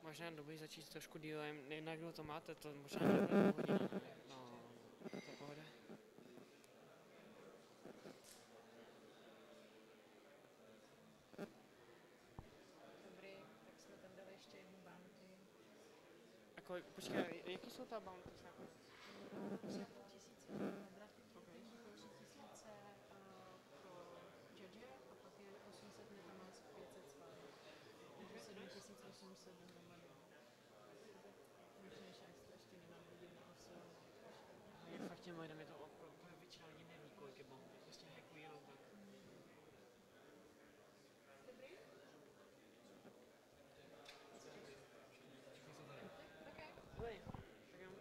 Možná dobrý začít trošku dílem, jinak kdo to máte, to možná nebude hodina, no, to je pohoda. Dobrý, tak jsme tam dali ještě jednu bounty. Jako, počkej, jaký jsou ta bounty? 1000 obraty, 1000 pro judge a pak je 800 metamask, 500 spály. Takže 7800 dohromady. Možná ještě nemám lidi na osu. Je fakt těm lidem je to úplně většina lidí neví, kolik je bomb. Prostě hackují jenom tak. Dobrý? Dobrý, tak jenom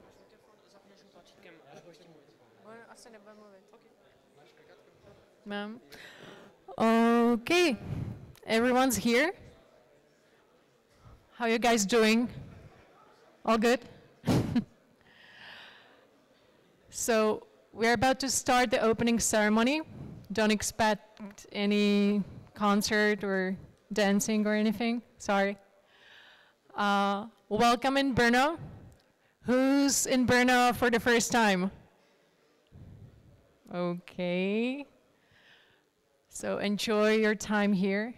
máš mikrofon, zapneš ho tlačítkem, až budeš tím mluvit. On asi nebude mluvit. Okay. Máš klikátko? Mám. Okay, everyone's here. How you guys doing? All good? So we're about to start the opening ceremony. Don't expect any concert or dancing or anything. Sorry. Welcome in Brno. Who's in Brno for the first time? Okay. So enjoy your time here.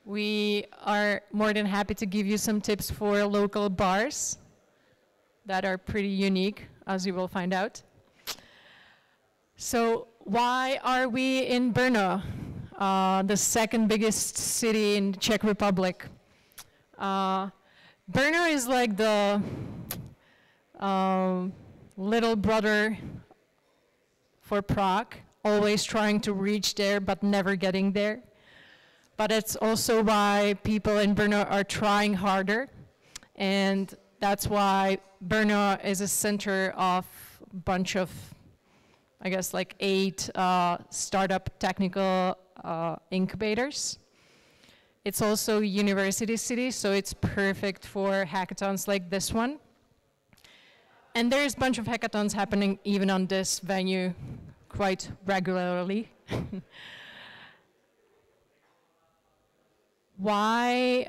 We are more than happy to give you some tips for local bars that are pretty unique, as you will find out. So why are we in Brno, the second biggest city in the Czech Republic? Brno is like the little brother for Prague, always trying to reach there but never getting there. But it's also why people in Brno are trying harder, and that's why Brno is a center of a bunch of, I guess, like 8 startup technical incubators. It's also a university city, so it's perfect for hackathons like this one. And there's a bunch of hackathons happening even on this venue quite regularly. Why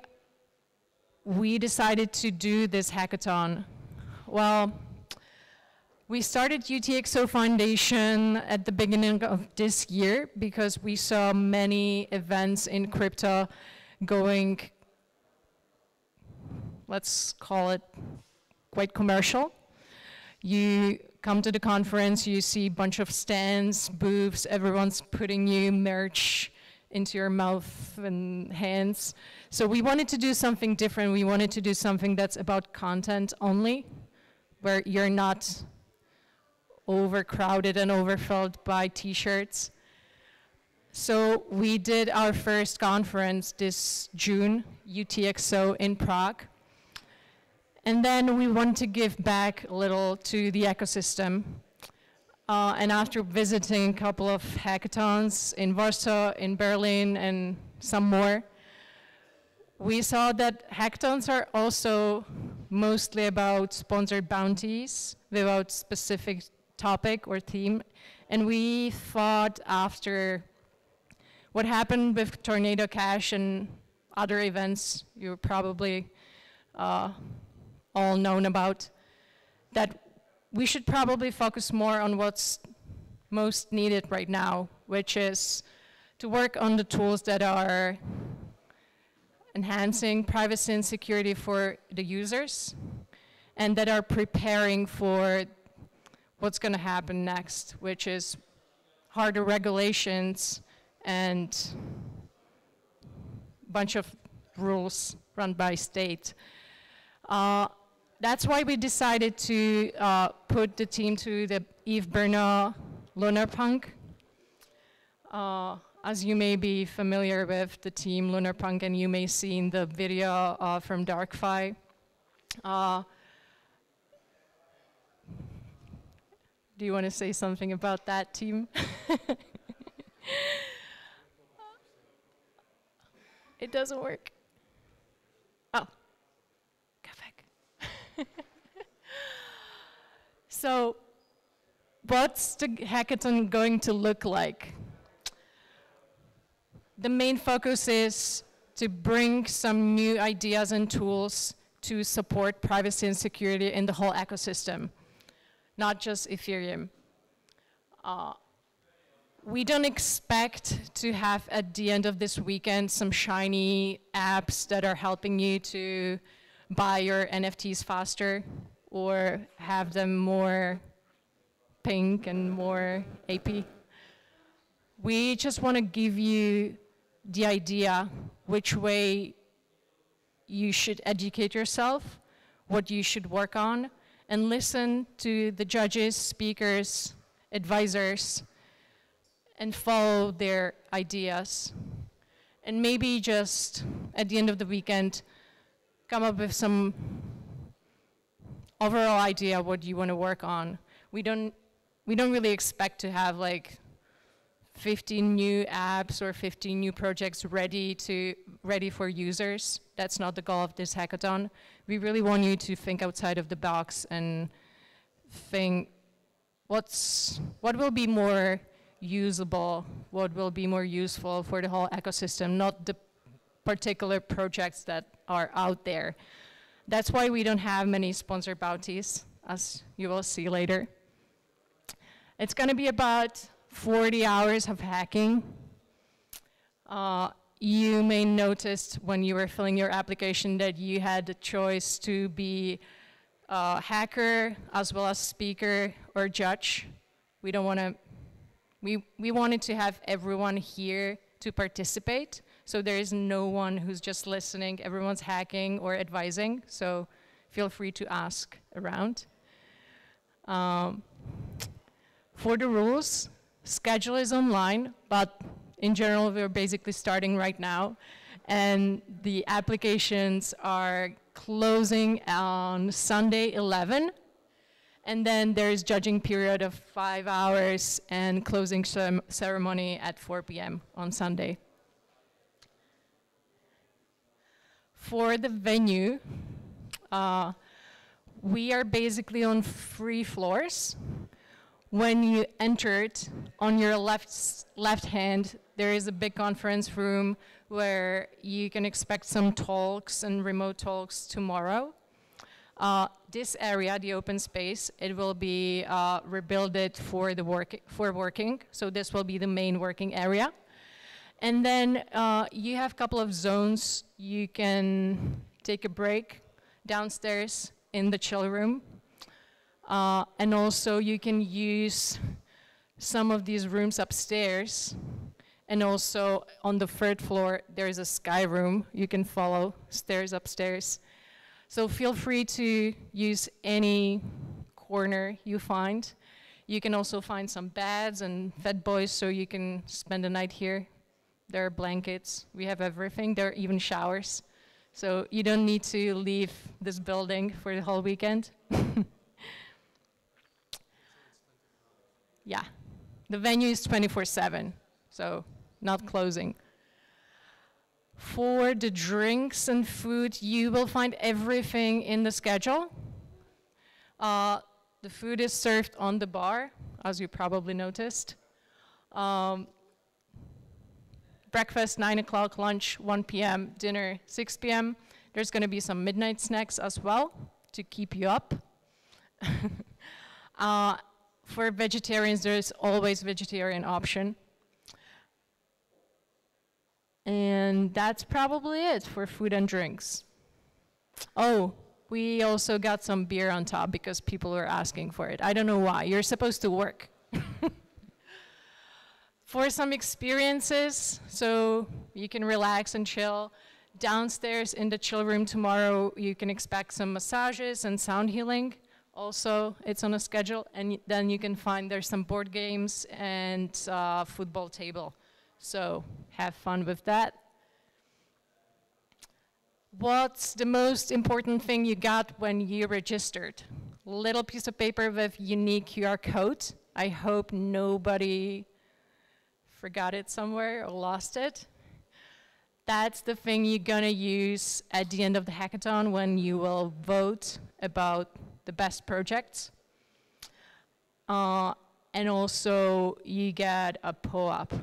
we decided to do this hackathon? Well, we started UTXO Foundation at the beginning of this year because we saw many events in crypto going, let's call it, quite commercial. You come to the conference, you see a bunch of stands, booths, everyone's putting new merch into your mouth and hands. So we wanted to do something different. We wanted to do something that's about content only, where you're not overcrowded and overfilled by t-shirts. So we did our first conference this June, UTXO in Prague. And then we want to give back a little to the ecosystem. And after visiting a couple of hackathons in Warsaw, in Berlin, and some more, we saw that hackathons are also mostly about sponsored bounties without specific topic or theme. And we thought after what happened with Tornado Cash and other events you're probably all known about, that we should probably focus more on what's most needed right now, which is to work on the tools that are enhancing privacy and security for the users and that are preparing for what's going to happen next, which is harder regulations and a bunch of rules run by state. That's why we decided to put the team to the ETHBrno². As you may be familiar with the team Lunarpunk, and you may see in the video from DarkFi. Do you want to say something about that team? It doesn't work. Oh, go back. So, what's the hackathon going to look like? The main focus is to bring some new ideas and tools to support privacy and security in the whole ecosystem, not just Ethereum. We don't expect to have at the end of this weekend some shiny apps that are helping you to buy your NFTs faster or have them more pink and more AP. We just want to give you the idea which way you should educate yourself, what you should work on, and listen to the judges, speakers, advisors, and follow their ideas. And maybe just at the end of the weekend, come up with some overall idea what you want to work on. We don't really expect to have like 15 new apps or 15 new projects ready for users. That's not the goal of this hackathon. We really want you to think outside of the box and think what will be more usable, what will be more useful for the whole ecosystem, not the particular projects that are out there. That's why we don't have many sponsored bounties, as you will see later. It's going to be about 40 hours of hacking. You may notice when you were filling your application that you had the choice to be a hacker as well as speaker or judge. We wanted to have everyone here to participate, so there is no one who's just listening. Everyone's hacking or advising, so feel free to ask around. For the rules, schedule is online, but in general, we're basically starting right now. And the applications are closing on Sunday 11. And then there's judging period of 5 hours and closing ceremony at 4 p.m. on Sunday. For the venue, we are basically on 3 floors. When you entered, on your left hand, there is a big conference room where you can expect some talks and remote talks tomorrow. This area, the open space, it will be rebuilt for working. So this will be the main working area. And then you have a couple of zones. You can take a break downstairs in the chill room. And also you can use some of these rooms upstairs. And also on the 3rd floor, there is a sky room. You can follow stairs upstairs. So feel free to use any corner you find. You can also find some beds and fed boys so you can spend the night here. There are blankets. We have everything. There are even showers. So you don't need to leave this building for the whole weekend. Yeah, the venue is 24/7, so not closing. For the drinks and food, you will find everything in the schedule. The food is served on the bar, as you probably noticed. Breakfast, 9 o'clock, lunch, 1 p.m., dinner, 6 p.m. There's gonna be some midnight snacks as well to keep you up. For vegetarians, there's always vegetarian option. And that's probably it for food and drinks. Oh, we also got some beer on top because people were asking for it. I don't know why. You're supposed to work. For some experiences, so you can relax and chill. Downstairs in the chill room tomorrow, you can expect some massages and sound healing. Also, it's on a schedule, and then you can find there's some board games and football table. So have fun with that. What's the most important thing you got when you registered? Little piece of paper with unique QR code. I hope nobody forgot it somewhere or lost it. That's the thing you're gonna use at the end of the hackathon when you will vote about the best projects. And also you get a PO-up.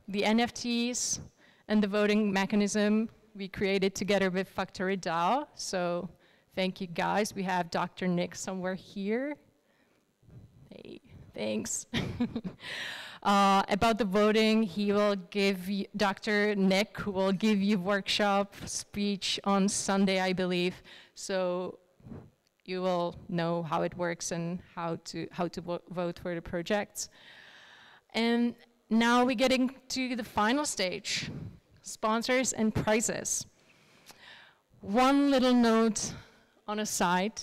The NFTs and the voting mechanism we created together with Factory DAO. So thank you guys. We have Dr. Nick somewhere here. Hey, thanks. About the voting, he will give you, Dr. Nick will give you workshop speech on Sunday, I believe. So you will know how it works and how to vote for the projects. And now we're getting to the final stage, sponsors and prizes. One little note on a side,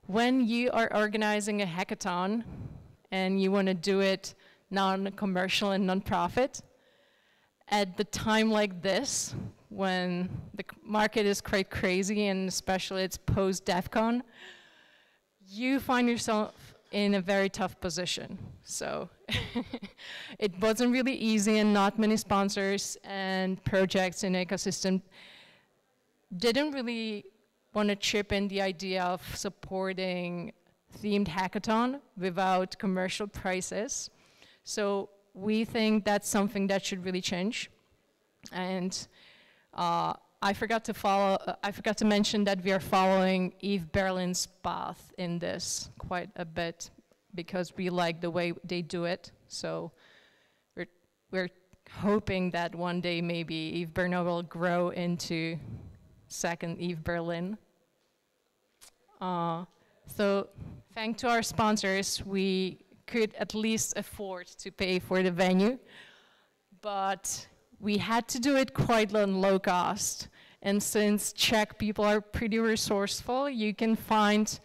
when you are organizing a hackathon and you want to do it non-commercial and non-profit, at the time like this, when the market is quite crazy and especially it's post-DEFCON, you find yourself in a very tough position. So it wasn't really easy, and not many sponsors and projects in the ecosystem didn't really want to chip in the idea of supporting themed hackathon without commercial prices. So we think that's something that should really change. And I forgot to mention that we are following ETHBrno's path in this quite a bit because we like the way they do it. So we're hoping that one day maybe ETHBrno will grow into second ETHBrno². So thanks to our sponsors, we could at least afford to pay for the venue, but we had to do it quite on low cost. And since Czech people are pretty resourceful, you can find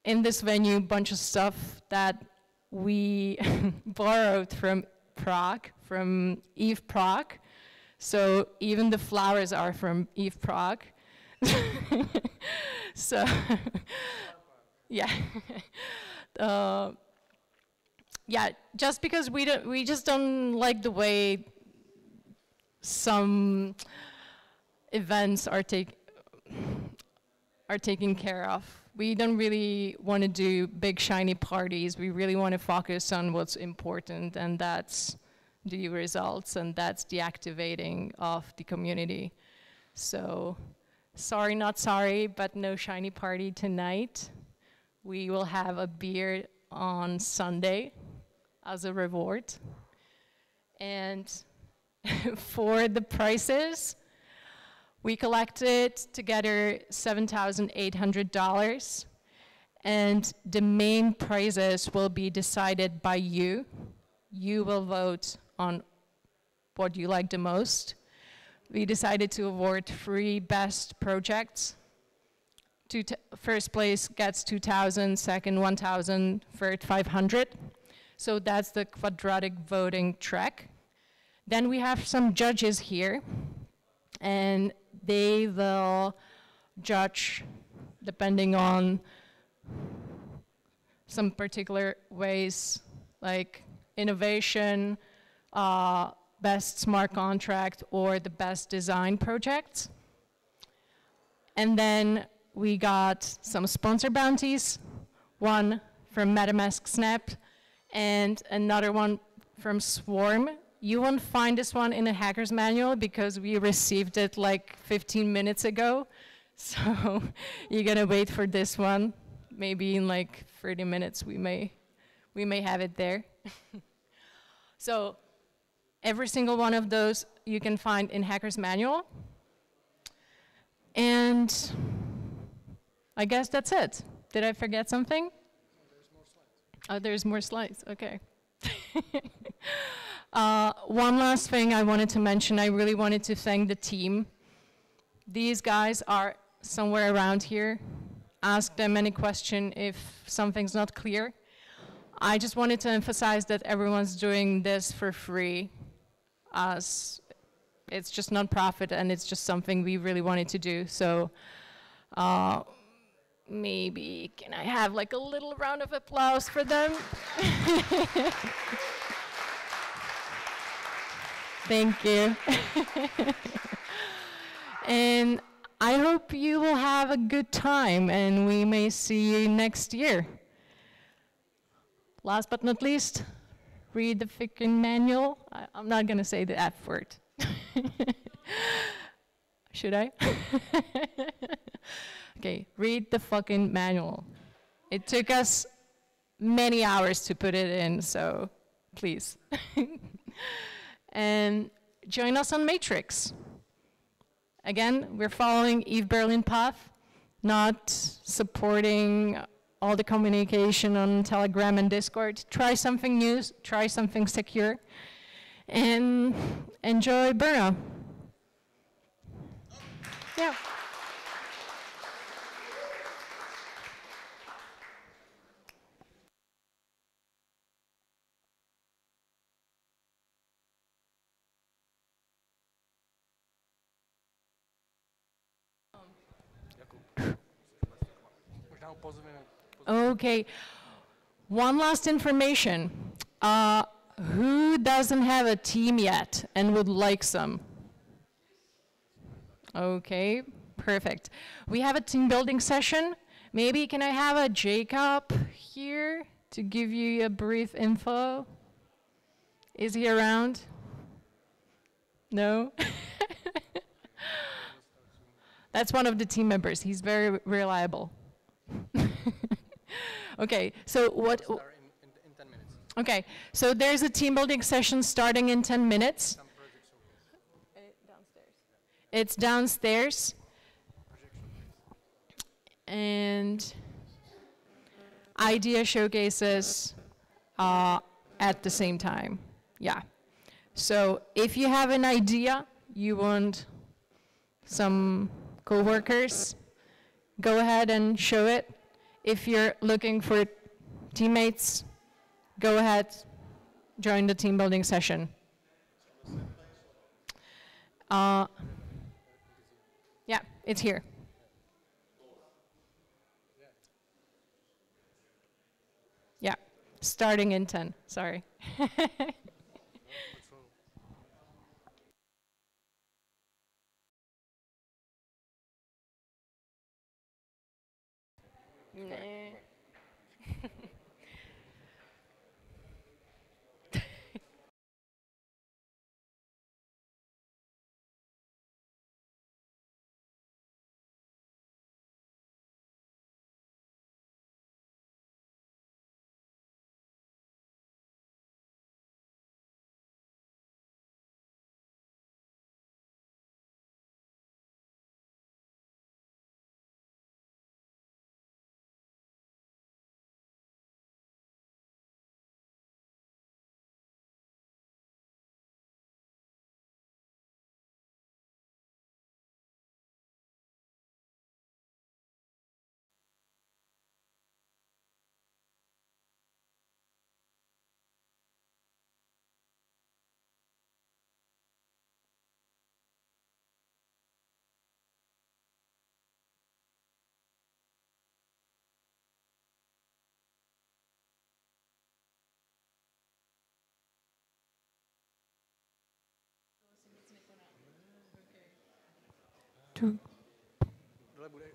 in this venue a bunch of stuff that we borrowed from Prague, from ETHBrno². So even the flowers are from ETHBrno². So, yeah. Yeah, just because we just don't like the way some events are taken care of. We don't really want to do big shiny parties. We really want to focus on what's important, and that's the results, and that's the activating of the community. So, sorry, not sorry, but no shiny party tonight. We will have a beer on Sunday as a reward. And for the prices, we collected together $7,800, and the main prizes will be decided by you. You will vote on what you like the most. We decided to award 3 best projects. First place gets 2,000, second 1,000, third 500. So that's the quadratic voting track. Then we have some judges here. and they will judge depending on some particular ways, like innovation, best smart contract, or the best design project. And then we got some sponsor bounties, one from MetaMask Snap and another one from Swarm. You won't find this one in the hacker's manual because we received it like 15 minutes ago. So you're gonna wait for this one. Maybe in like 30 minutes we may have it there. So every single one of those you can find in hacker's manual. And I guess that's it. Did I forget something? There's more slides. Oh, there's more slides, okay. One last thing I wanted to mention, I really wanted to thank the team. These guys are somewhere around here. Ask them any question if something's not clear. I just wanted to emphasize that everyone's doing this for free, as it's just non-profit and it's just something we really wanted to do. So maybe can I have like a little round of applause for them? Thank you. And I hope you will have a good time and we may see you next year. Last but not least, read the freaking manual. I'm not gonna say the F word. Should I? Okay, read the fucking manual. It took us many hours to put it in, so please. And join us on Matrix. Again, we're following ETHBrno² path, not supporting all the communication on Telegram and Discord. Try something new, try something secure, and enjoy Brno. Yeah. Okay. One last information. Who doesn't have a team yet and would like some? Okay, perfect. We have a team building session. Maybe can I have a Jacob here to give you a brief info? Is he around? No? That's one of the team members. He's very reliable. Okay, so what? In 10 minutes. Okay, so there's a team building session starting in 10 minutes. Downstairs. It's downstairs. And idea showcases at the same time. Yeah. So if you have an idea, you want some coworkers, go ahead and show it. If you're looking for teammates, go ahead, join the team building session. Yeah, it's here. Yeah, starting in 10, sorry. Nah. Dole bude